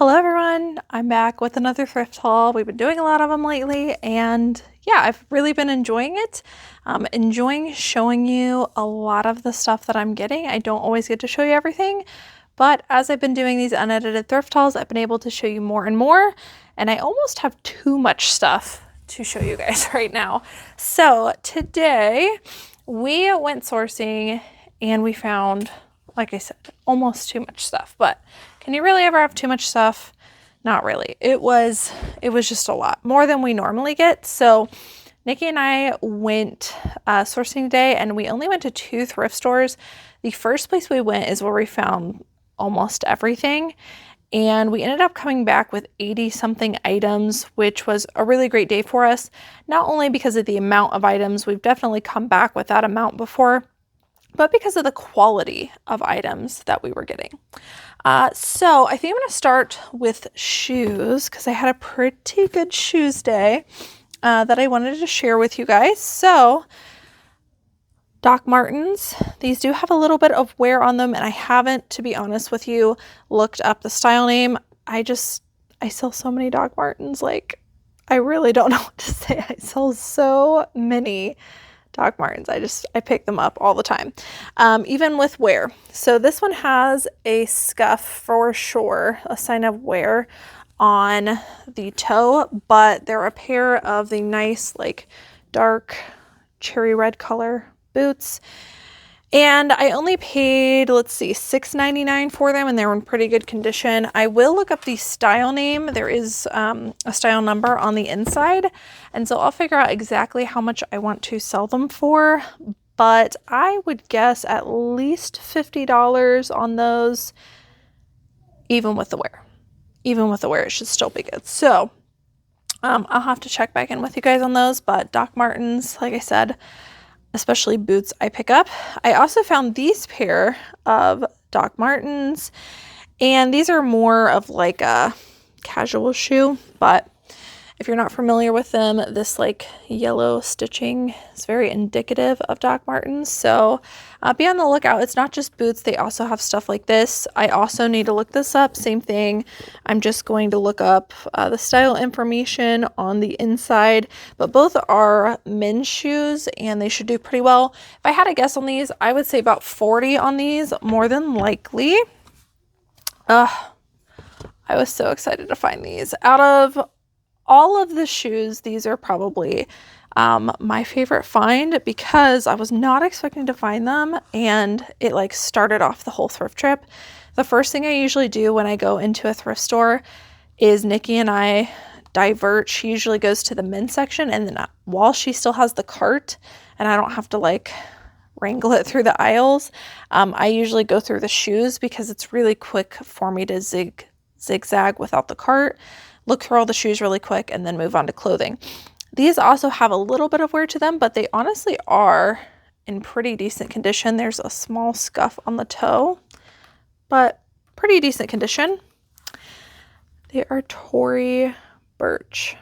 Hello everyone, I'm back with another thrift haul. We've been doing a lot of them lately and yeah, I've really been enjoying it. Enjoying showing you a lot of the stuff that I'm getting. I don't always get to show you everything, but as I've been doing these unedited thrift hauls, I've been able to show you more and more, and I almost have too much stuff to show you guys right now. So today we went sourcing and we found, like I said, almost too much stuff, but can you really ever have too much stuff? Not really. It was just a lot, more than we normally get. So Nikki and I went sourcing today, and we only went to 2 thrift stores. The first place we went is where we found almost everything, and we ended up coming back with 80 something items, which was a really great day for us. Not only because of the amount of items, we've definitely come back with that amount before, but because of the quality of items that we were getting. So I think I'm going to start with shoes because I had a pretty good shoes day that I wanted to share with you guys. So Doc Martens, these do have a little bit of wear on them, and I haven't, to be honest with you, looked up the style name. I sell so many Doc Martens, like I really don't know what to say. I sell so many Doc Martens. I pick them up all the time, even with wear. So this one has a scuff for sure, a sign of wear on the toe, but they're a pair of the nice, like, dark cherry red color boots. And I only paid, let's see, $6.99 for them, and they were in pretty good condition. I will look up the style name. There is a style number on the inside, and so I'll figure out exactly how much I want to sell them for, but I would guess at least $50 on those, even with the wear. Even with the wear, it should still be good. So I'll have to check back in with you guys on those, but Doc Martens, like I said, especially boots, I pick up. I also found these pair of Doc Martens, and these are more of like a casual shoe, but if you're not familiar with them, this like yellow stitching is very indicative of Doc Martens. So be on the lookout. It's not just boots. They also have stuff like this. I also need to look this up. Same thing. I'm just going to look up the style information on the inside, but both are men's shoes and they should do pretty well. If I had a guess on these, I would say about 40 on these, more than likely. I was so excited to find these. Out of all of the shoes, these are probably my favorite find because I was not expecting to find them, and it like started off the whole thrift trip. The first thing I usually do when I go into a thrift store is Nikki and I divert. She usually goes to the men's section, and then while she still has the cart and I don't have to like wrangle it through the aisles, I usually go through the shoes because it's really quick for me to zigzag without the cart, look through all the shoes really quick, and then move on to clothing. These also have a little bit of wear to them, but they honestly are in pretty decent condition. There's a small scuff on the toe, but pretty decent condition. They are Tory Burch.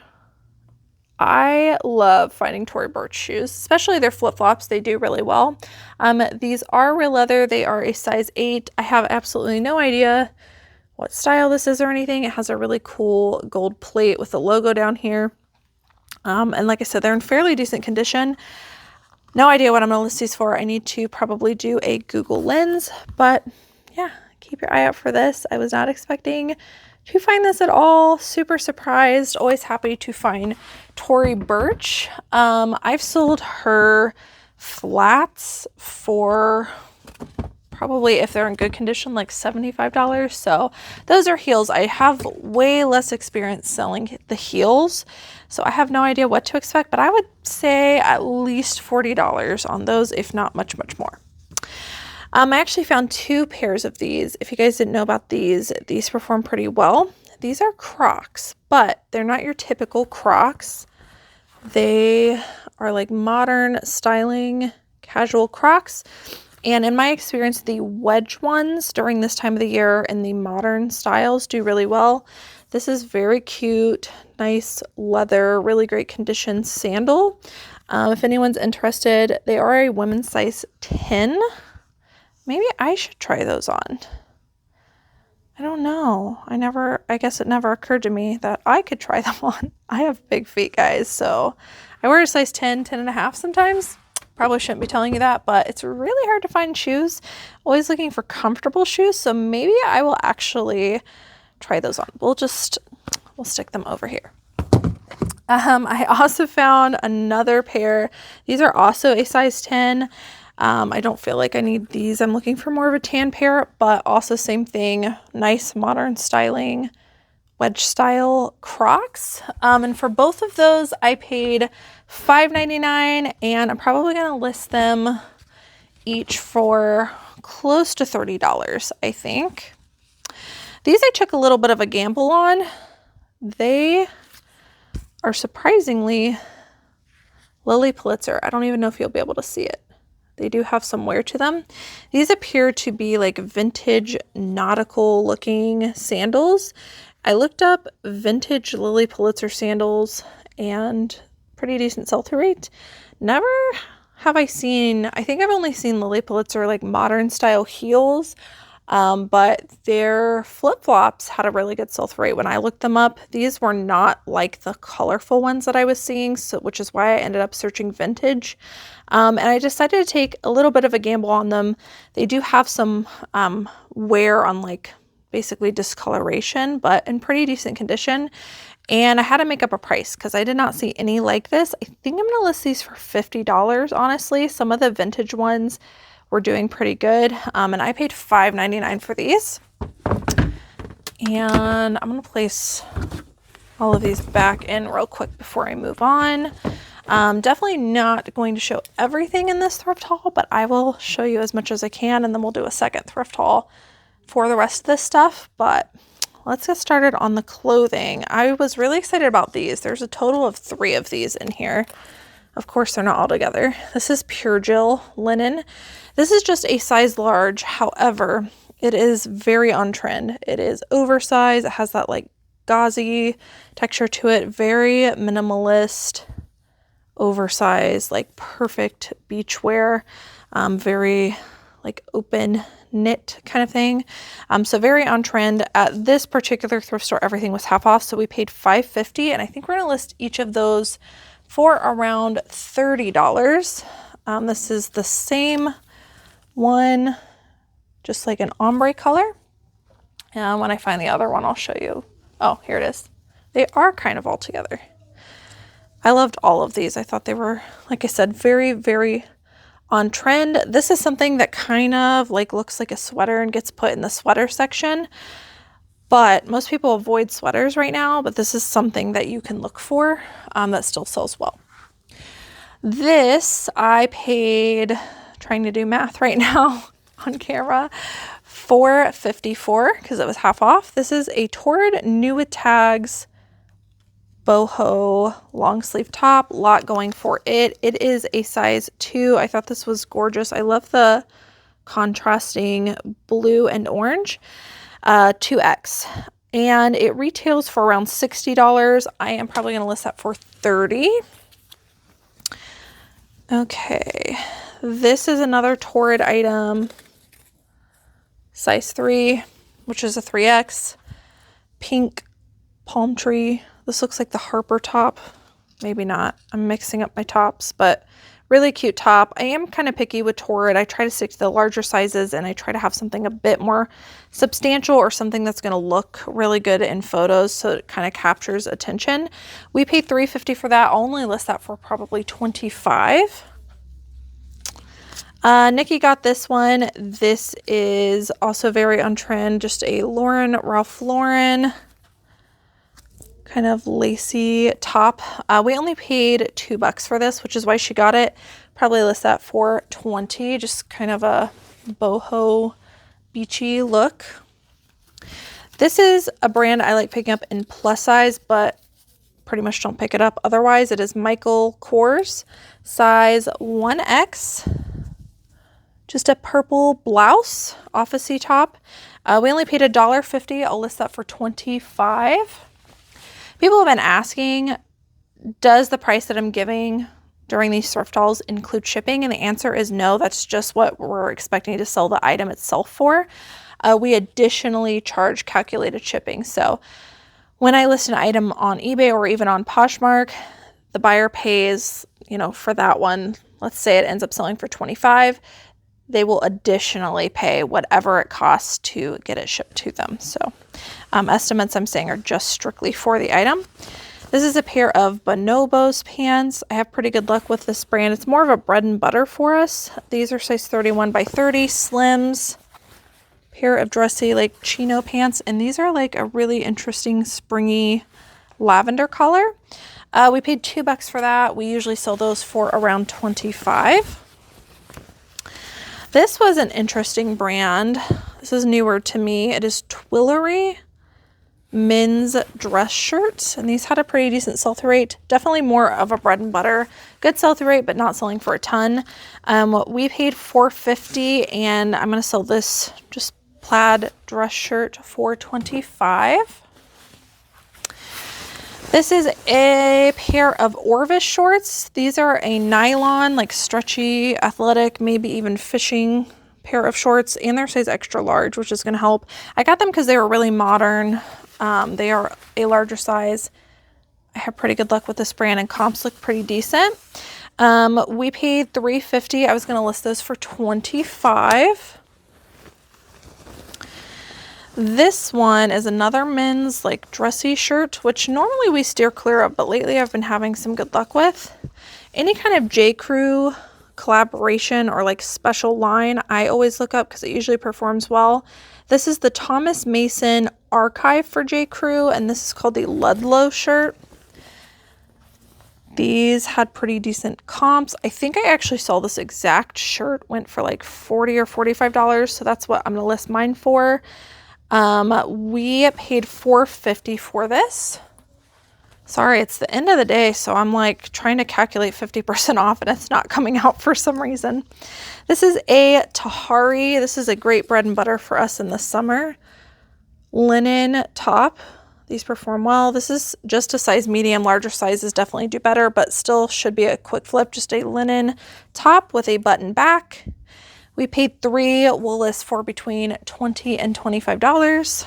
I love finding Tory Burch shoes, especially their flip-flops. They do really well. These are real leather. They are a size 8. I have absolutely no idea what style this is or anything. It has a really cool gold plate with the logo down here. And like I said, they're in fairly decent condition. No idea what I'm going to list these for. I need to probably do a Google Lens, but yeah, keep your eye out for this. I was not expecting to find this at all. Super surprised. Always happy to find Tory Burch. I've sold her flats for probably, if they're in good condition, like $75. So those are heels. I have way less experience selling the heels, so I have no idea what to expect, but I would say at least $40 on those, if not much more. I actually found 2 pairs of these. If you guys didn't know about these perform pretty well. These are Crocs, but they're not your typical Crocs. They are like modern styling casual Crocs. And in my experience, the wedge ones during this time of the year and the modern styles do really well. This is very cute, nice leather, really great condition sandal. If anyone's interested, they are a women's size 10. Maybe I should try those on. I don't know. I guess it never occurred to me that I could try them on. I have big feet, guys, so I wear a size 10, 10 and a half sometimes. Probably shouldn't be telling you that, but it's really hard to find shoes. Always looking for comfortable shoes, so maybe I will actually try those on. We'll stick them over here. I also found another pair. These are also a size 10. I don't feel like I need these. I'm looking for more of a tan pair, but also same thing. Nice modern styling, wedge style Crocs. And for both of those, I paid $5.99, and I'm probably going to list them each for close to $30, I think. These I took a little bit of a gamble on. They are surprisingly Lily Pulitzer. I don't even know if you'll be able to see it. They do have some wear to them. These appear to be like vintage nautical looking sandals. I looked up vintage Lily Pulitzer sandals and pretty decent sell-through rate. Never have I think I've only seen Lily Pulitzer like modern style heels. But their flip-flops had a really good sell-through rate when I looked them up. These were not like the colorful ones that I was seeing, so which is why I ended up searching vintage. And I decided to take a little bit of a gamble on them. They do have some wear on like basically discoloration, but in pretty decent condition. And I had to make up a price because I did not see any like this. I think I'm going to list these for $50, honestly. Some of the vintage ones were doing pretty good. And I paid $5.99 for these. And I'm going to place all of these back in real quick before I move on. Definitely not going to show everything in this thrift haul, but I will show you as much as I can, and then we'll do a second thrift haul for the rest of this stuff. But let's get started on the clothing. I was really excited about these. There's a total of 3 of these in here. Of course, they're not all together. This is Pure Jill linen. This is just a size large. However, it is very on trend. It is oversized. It has that like gauzy texture to it. Very minimalist, oversized, like perfect beachwear. Very like open knit kind of thing. So very on trend. At this particular thrift store, everything was half off. So we paid $5.50, and I think we're going to list each of those for around $30. This is the same one, just like an ombre color. And when I find the other one, I'll show you. Oh, here it is. They are kind of all together. I loved all of these. I thought they were, like I said, very, very on trend. This is something that kind of like looks like a sweater and gets put in the sweater section. But most people avoid sweaters right now, but this is something that you can look for that still sells well. This I paid, trying to do math right now on camera, $4.54 because it was half off. This is a Torrid New with Tags boho long sleeve top. Lot going for it. It is a size 2. I thought this was gorgeous. I love the contrasting blue and orange. 2X, and it retails for around $60. I am probably going to list that for $30. Okay, this is another Torrid item, size 3, which is a 3X, pink palm tree. This looks like the Harper top. Maybe not. I'm mixing up my tops, but really cute top. I am kind of picky with Torrid. I try to stick to the larger sizes, and I try to have something a bit more substantial or something that's going to look really good in photos, so it kind of captures attention. We paid $3.50 for that. I'll only list that for probably $25. Nikki got this one. This is also very on trend. Just a Ralph Lauren kind of lacy top. We only paid $2 for this, which is why she got it. Probably list that for $20. Just kind of a boho beachy look. This is a brand I like picking up in plus size, but pretty much don't pick it up otherwise. It is Michael Kors, size 1X. Just a purple blouse, office-y top. We only paid $1.50. I'll list that for $25. People have been asking, does the price that I'm giving during these thrift hauls include shipping? And the answer is no. That's just what we're expecting to sell the item itself for. we additionally charge calculated shipping. So when I list an item on eBay or even on Poshmark, the buyer pays, for that one, let's say it ends up selling for $25, they will additionally pay whatever it costs to get it shipped to them. So estimates I'm saying are just strictly for the item. This is a pair of bonobos pants. I have pretty good luck with this brand. It's more of a bread and butter for us. These are size 31 by 30 slims. Pair of dressy like chino pants, and these are like a really interesting springy lavender color. We paid $2 for that. We usually sell those for around $25. This was an interesting brand. This is newer to me. It is Twillery men's dress shirts, and these had a pretty decent sell-through rate. Definitely more of a bread and butter. Good sell-through rate, but not selling for a ton. We paid $4.50, and I'm going to sell this just plaid dress shirt for $25. This is a pair of Orvis shorts. These are a nylon, like stretchy, athletic, maybe even fishing pair of shorts, and they're size extra large, which is going to help. I got them because they were really modern. They are a larger size. I have pretty good luck with this brand, and comps look pretty decent. We paid $3.50. I was going to list those for $25. This one is another men's like dressy shirt, which normally we steer clear of, but lately I've been having some good luck with. Any kind of J. Crew collaboration or like special line, I always look up because it usually performs well. This is the Thomas Mason archive for J. Crew, and this is called the Ludlow shirt. These had pretty decent comps. I think I actually saw this exact shirt went for like $40 or $45, so that's what I'm gonna list mine for. We paid $4.50 for this. Sorry, it's the end of the day, so I'm like trying to calculate 50% off and it's not coming out for some reason. This is a Tahari. This is a great bread and butter for us in the summer. Linen top. These perform well. This is just a size medium. Larger sizes definitely do better, but still should be a quick flip. Just a linen top with a button back. We paid $3. We'll list for between $20 and $25.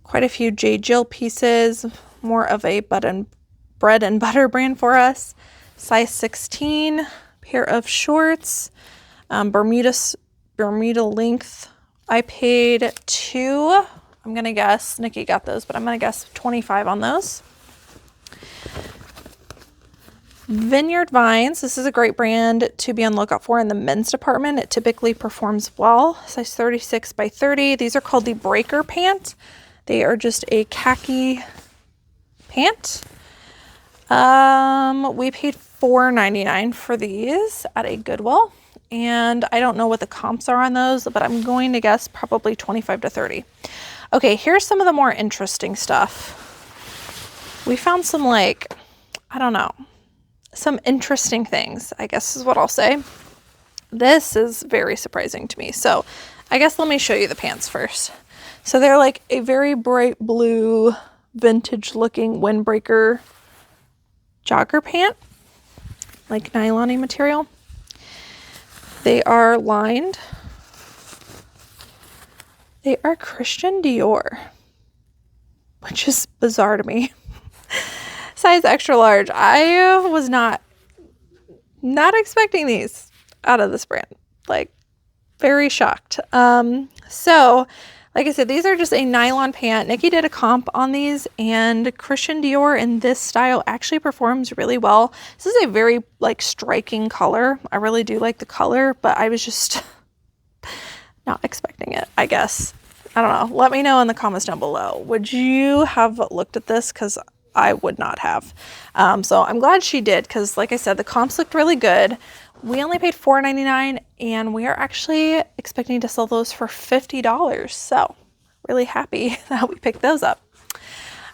Quite a few J. Jill pieces. More of a bread and butter brand for us. Size 16. Pair of shorts. Bermuda length. I paid $2. I'm going to guess. Nikki got those, but I'm going to guess $25 on those. Vineyard Vines. This is a great brand to be on the lookout for in the men's department. It typically performs well. Size 36 by 30. These are called the Breaker Pant. They are just a khaki pant. We paid $4.99 for these at a Goodwill. And I don't know what the comps are on those, but I'm going to guess probably 25 to 30. Okay, here's some of the more interesting stuff. We found some some interesting things, I guess is what I'll say. This is very surprising to me. So I guess let me show you the pants first. So they're like a very bright blue, vintage looking windbreaker jogger pant, like nylon-y material. They are lined. They are Christian Dior, which is bizarre to me. Size extra large. I was not expecting these out of this brand. Like, very shocked. So, like I said, these are just a nylon pant. Nikki did a comp on these, and Christian Dior in this style actually performs really well. This is a very striking color. I really do like the color, but I was just not expecting it, I guess. I don't know. Let me know in the comments down below. Would you have looked at this? Because I would not have. So I'm glad she did, because like I said, the comps looked really good. We only paid $4.99, and we are actually expecting to sell those for $50. So really happy that we picked those up.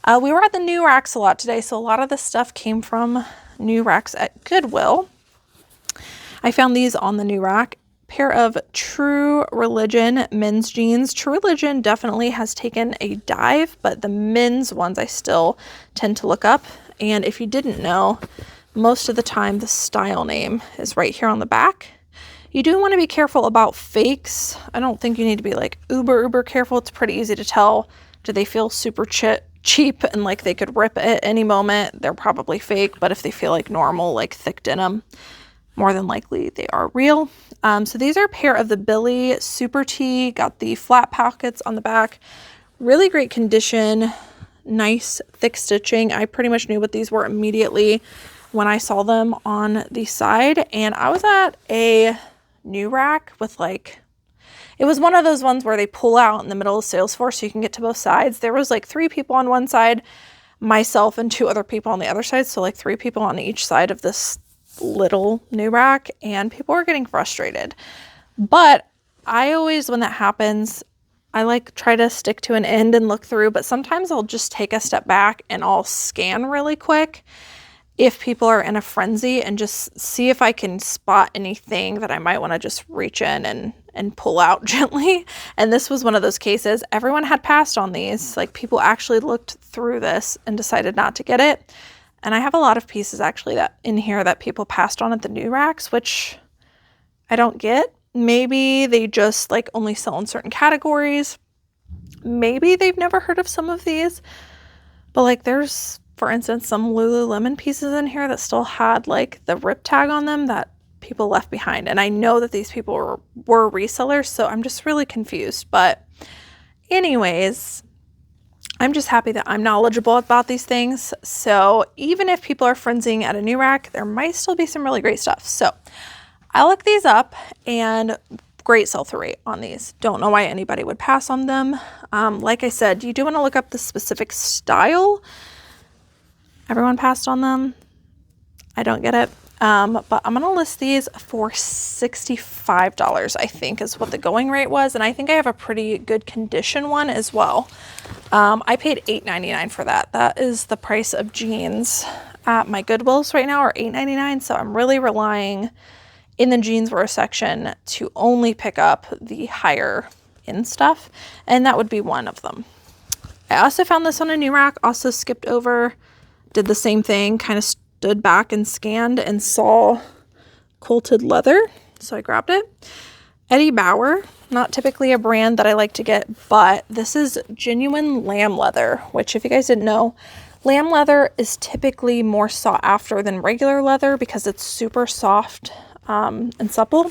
We were at the new racks a lot today, so a lot of the stuff came from new racks at Goodwill. I found these on the new rack. Pair of True Religion men's jeans. True Religion definitely has taken a dive, but the men's ones I still tend to look up. And if you didn't know, most of the time the style name is right here on the back. You do want to be careful about fakes. I don't think you need to be like uber careful. It's pretty easy to tell. Do they feel super cheap and like they could rip at any moment? They're probably fake, but if they feel like normal, like thick denim, more than likely they are real. So these are a pair of the Billy Super Tee, got the flat pockets on the back, really great condition, nice thick stitching. I pretty much knew what these were immediately when I saw them on the side. And I was at a new rack with like, it was one of those ones where they pull out in the middle of the sales floor so you can get to both sides. There was like 3 people on one side, myself and 2 other people on the other side. So like 3 people on each side of this little new rack, and people were getting frustrated. But I always, when that happens, I like try to stick to an end and look through, but sometimes I'll just take a step back and I'll scan really quick if people are in a frenzy and just see if I can spot anything that I might want to just reach in and pull out gently. And this was one of those cases. Everyone had passed on these. Like, people actually looked through this and decided not to get it. And I have a lot of pieces actually that in here that people passed on at the new racks, which I don't get. Maybe they just like only sell in certain categories. Maybe they've never heard of some of these, but like there's, for instance, some Lululemon pieces in here that still had like the rip tag on them that people left behind. And I know that these people were resellers, so I'm just really confused. But anyways, I'm just happy that I'm knowledgeable about these things. So even if people are frenzying at a new rack, there might still be some really great stuff. So I looked these up, and great sell-through rate on these. Don't know why anybody would pass on them. Like I said, you do want to look up the specific style. Everyone passed on them. I don't get it. But I'm going to list these for $65, I think is what the going rate was. And I think I have a pretty good condition one as well. I paid $8.99 for that. That is the price of jeans at my Goodwills right now, are $8.99. So I'm really relying in the jeanswear section to only pick up the higher end stuff. And that would be one of them. I also found this on a new rack, also skipped over, did the same thing, kind of stood back and scanned and saw quilted leather. So I grabbed it. Eddie Bauer, not typically a brand that I like to get, but this is genuine lamb leather, which if you guys didn't know, lamb leather is typically more sought after than regular leather because it's super soft and supple.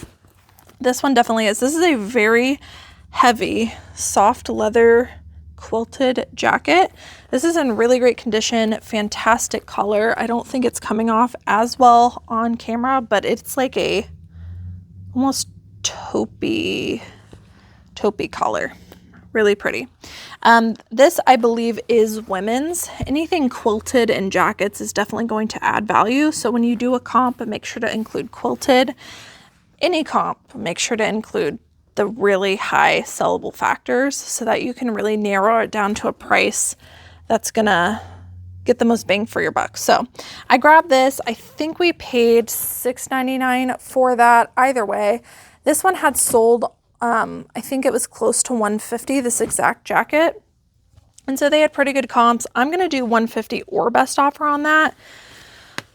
This one definitely is. This is a very heavy, soft leather quilted jacket. This is in really great condition, fantastic color. I don't think it's coming off as well on camera, but it's like a almost taupey color. Really pretty. This I believe is women's. Anything quilted in jackets is definitely going to add value. So when you do a comp, make sure to include quilted. Any comp, make sure to include the really high sellable factors so that you can really narrow it down to a price that's gonna get the most bang for your buck. So I grabbed this. I think we paid $6.99 for that. Either way, this one had sold, I think it was close to $150, this exact jacket. And so they had pretty good comps. I'm gonna do $150 or best offer on that.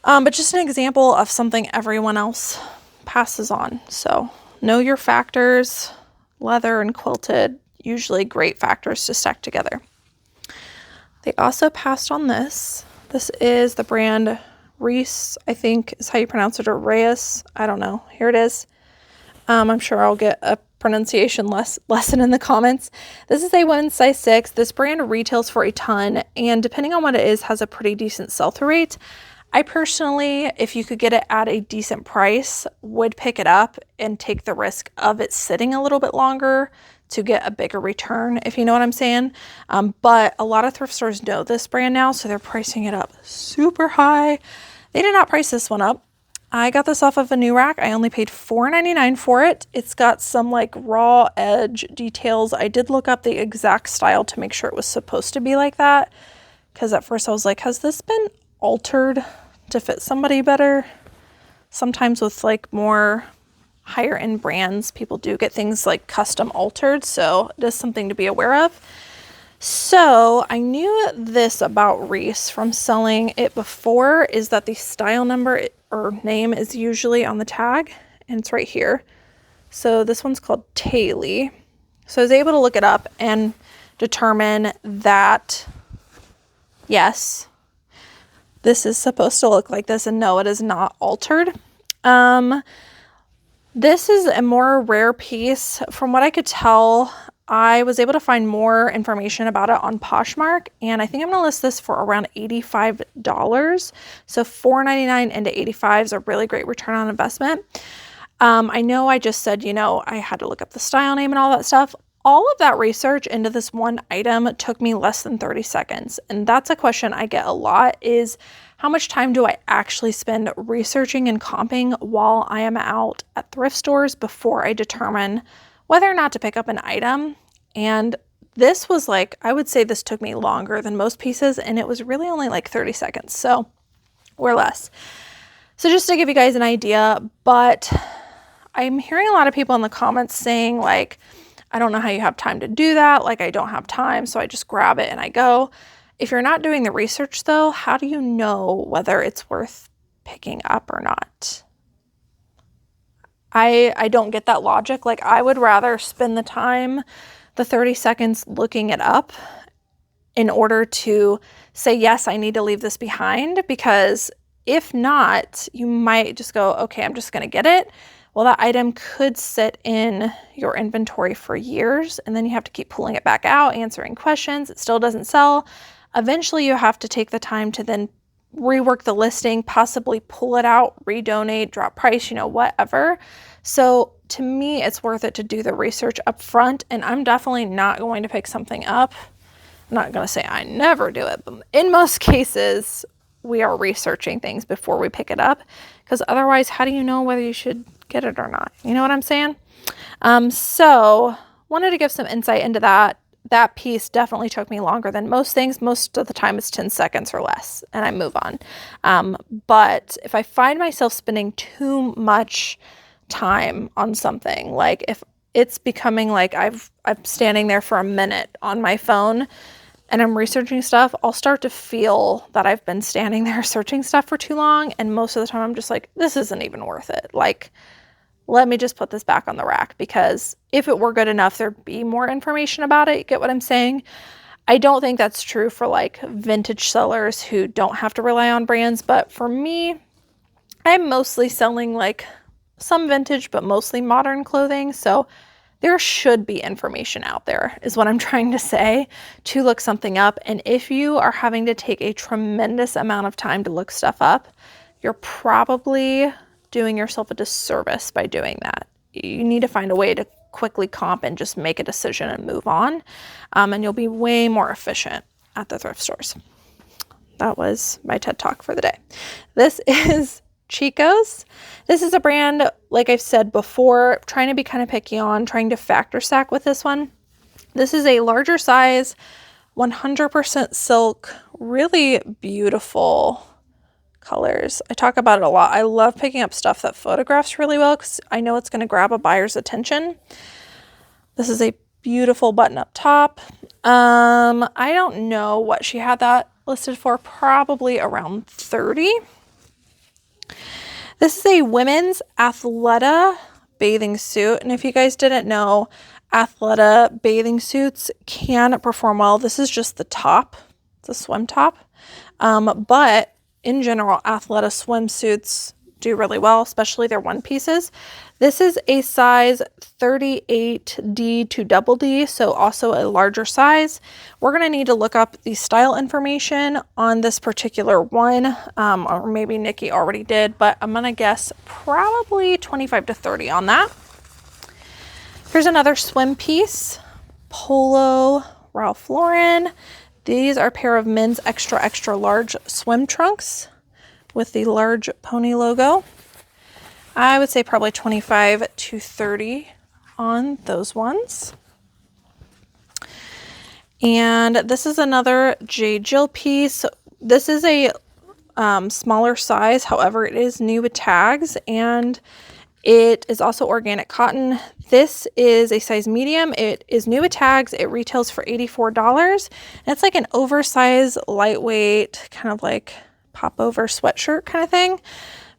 But just an example of something everyone else passes on. So know your factors. Leather and quilted, usually great factors to stack together. They also passed on this. This is the brand Reese, I think is how you pronounce it, or Reyes. I don't know. Here it is. I'm sure I'll get a pronunciation lesson in the comments. This is a women's size 6. This brand retails for a ton, and depending on what it is, has a pretty decent sell-through rate. I personally, if you could get it at a decent price, would pick it up and take the risk of it sitting a little bit longer to get a bigger return, if you know what I'm saying. But a lot of thrift stores know this brand now, so they're pricing it up super high. They did not price this one up. I got this off of a new rack. I only paid $4.99 for it. It's got some like raw edge details. I did look up the exact style to make sure it was supposed to be like that, because at first I was like, has this been altered to fit somebody better? Sometimes with like more higher end brands, people do get things like custom altered, so it is something to be aware of. So I knew this about Reese from selling it before, is that the style number or name is usually on the tag, and it's right here. So this one's called Cayley. So I was able to look it up and determine that, yes, this is supposed to look like this, and no, it is not altered. This is a more rare piece. From what I could tell, I was able to find more information about it on Poshmark, and I think I'm going to list this for around $85. So $4.99 into $85 is a really great return on investment. I know I just said, I had to look up the style name and all that stuff. All of that research into this one item took me less than 30 seconds. And that's a question I get a lot, is how much time do I actually spend researching and comping while I am out at thrift stores before I determine whether or not to pick up an item? And this was I would say this took me longer than most pieces, and it was really only 30 seconds, so or less. So just to give you guys an idea, but I'm hearing a lot of people in the comments saying I don't know how you have time to do that. I don't have time, so I just grab it and I go. If you're not doing the research though, how do you know whether it's worth picking up or not? I don't get that logic. I would rather spend the time, the 30 seconds looking it up in order to say, yes, I need to leave this behind, because if not, you might just go, okay, I'm just going to get it. Well, that item could sit in your inventory for years, and then you have to keep pulling it back out, answering questions. It still doesn't sell. Eventually, you have to take the time to then rework the listing, possibly pull it out, redonate, drop price, whatever. So to me, it's worth it to do the research up front, and I'm definitely not going to pick something up. I'm not going to say I never do it, but in most cases, we are researching things before we pick it up, because otherwise, how do you know whether you should get it or not? You know what I'm saying? So wanted to give some insight into that. That piece definitely took me longer than most things. Most of the time it's 10 seconds or less and I move on. But if I find myself spending too much time on something, if it's becoming I'm standing there for a minute on my phone and I'm researching stuff, I'll start to feel that I've been standing there searching stuff for too long. And most of the time I'm just this isn't even worth it. Let me just put this back on the rack, because if it were good enough, there'd be more information about it. You get what I'm saying? I don't think that's true for vintage sellers who don't have to rely on brands. But for me, I'm mostly selling some vintage, but mostly modern clothing. So there should be information out there, is what I'm trying to say, to look something up. And if you are having to take a tremendous amount of time to look stuff up, you're probably doing yourself a disservice by doing that. You need to find a way to quickly comp and just make a decision and move on. And you'll be way more efficient at the thrift stores. That was my TED Talk for the day. This is Chico's. This is a brand, like I've said before, trying to be kind of picky on, trying to factor stack with this one. This is a larger size, 100% silk, really beautiful colors. I talk about it a lot. I love picking up stuff that photographs really well, because I know it's going to grab a buyer's attention. This is a beautiful button-up top. I don't know what she had that listed for, probably around 30. This is a women's Athleta bathing suit, and if you guys didn't know, Athleta bathing suits can perform well. This is just the top. It's a swim top, but in general, Athleta swimsuits do really well, especially their one pieces. This is a size 38D to double D, so also a larger size. We're going to need to look up the style information on this particular one, or maybe Nikki already did, but I'm going to guess probably 25 to 30 on that. Here's another swim piece, Polo, Ralph Lauren. These are a pair of men's extra, extra large swim trunks with the large pony logo. I would say probably 25 to 30 on those ones. And this is another J. Jill piece. This is a smaller size. However, it is new with tags, and it is also organic cotton. This is a size medium. It is new with tags. It retails for $84. And it's an oversized, lightweight, kind of popover sweatshirt kind of thing.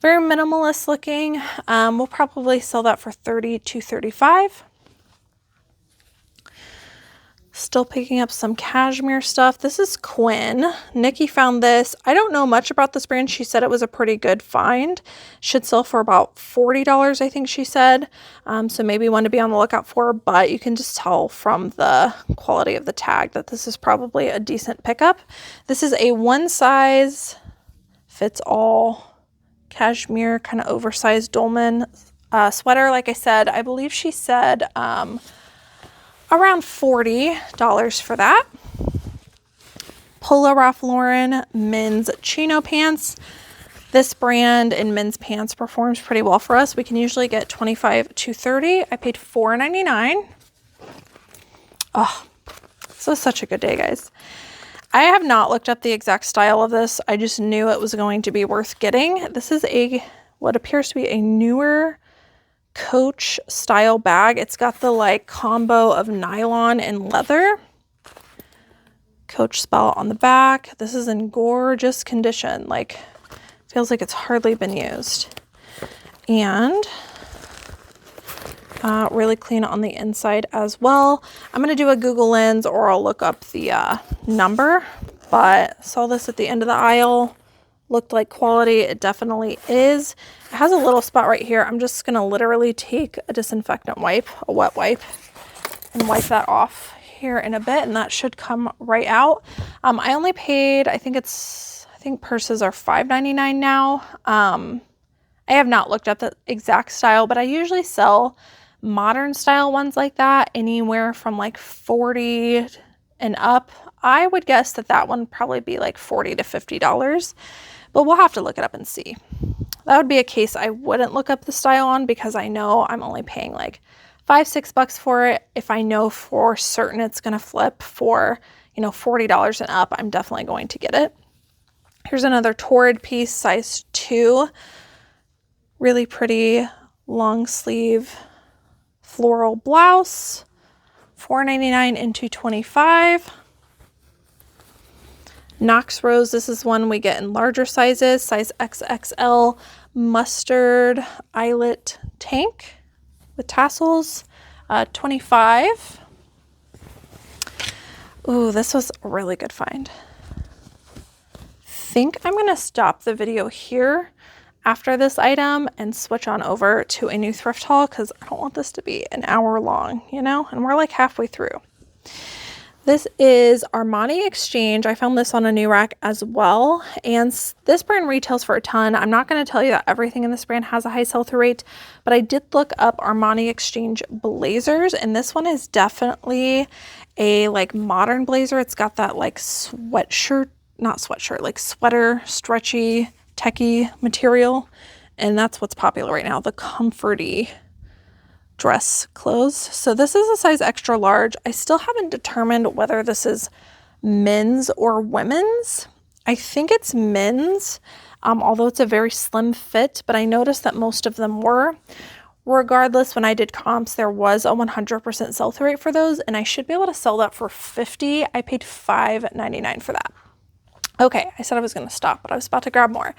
Very minimalist looking. We'll probably sell that for $30 to $35. Still picking up some cashmere stuff. This is Quinn. Nikki found this. I don't know much about this brand. She said it was a pretty good find. Should sell for about $40, I think she said. So maybe one to be on the lookout for, but you can just tell from the quality of the tag that this is probably a decent pickup. This is a one size fits all cashmere, kind of oversized dolman sweater. Like I said, I believe she said around $40 for that. Polo Ralph Lauren men's chino pants. This brand in men's pants performs pretty well for us. We can usually get $25 to $30. I paid $4.99. Oh, this was such a good day, guys. I have not looked up the exact style of this. I just knew it was going to be worth getting. This is what appears to be a newer Coach style bag. It's got the like combo of nylon and leather. Coach spell on the back. This is in gorgeous condition. Like, feels like it's hardly been used. And really clean on the inside as well. I'm going to do a Google Lens or I'll look up the number, but saw this at the end of the aisle. Looked like quality. It definitely is. It has a little spot right here. I'm just going to literally take a disinfectant wipe, a wet wipe, and wipe that off here in a bit, and that should come right out. I only paid, I think purses are $5.99 now. I have not looked up the exact style, but I usually sell modern style ones like that anywhere from like $40 and up. I would guess that one would probably be like $40 to $50, but we'll have to look it up and see. That would be a case I wouldn't look up the style on because I know I'm only paying like $5-6 for it. If I know for certain it's going to flip for, $40 and up, I'm definitely going to get it. Here's another Torrid piece, size 2. Really pretty long sleeve floral blouse. $4.99 into $25. Knox Rose, this is one we get in larger sizes, size XXL, mustard eyelet tank with tassels, $25. Ooh, this was a really good find. Think I'm gonna stop the video here after this item and switch on over to a new thrift haul because I don't want this to be an hour long, and we're like halfway through. This is Armani Exchange. I found this on a new rack as well, and this brand retails for a ton. I'm not going to tell you that everything in this brand has a high sell-through rate, but I did look up Armani Exchange blazers, and this one is definitely a like modern blazer. It's got that like sweater, stretchy, techie material, and that's what's popular right now, the comforty dress clothes. So this is a size extra large. I still haven't determined whether this is men's or women's. I think it's men's, although it's a very slim fit, but I noticed that most of them were. Regardless, when I did comps, there was a 100% sell-through rate for those, and I should be able to sell that for $50. I paid $5.99 for that. Okay, I said I was going to stop, but I was about to grab more.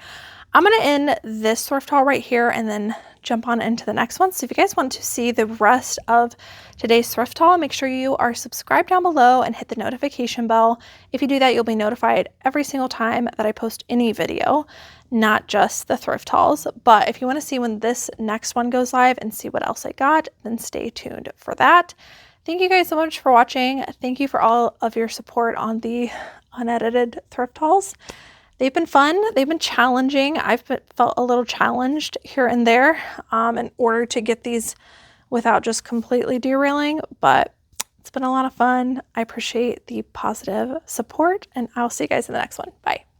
I'm going to end this thrift haul right here and then jump on into the next one. So if you guys want to see the rest of today's thrift haul, make sure you are subscribed down below and hit the notification bell. If you do that, you'll be notified every single time that I post any video, not just the thrift hauls. But if you want to see when this next one goes live and see what else I got, then stay tuned for that. Thank you guys so much for watching. Thank you for all of your support on the unedited thrift hauls. They've been fun. They've been challenging. I've felt a little challenged here and there in order to get these without just completely derailing, but it's been a lot of fun. I appreciate the positive support, and I'll see you guys in the next one. Bye.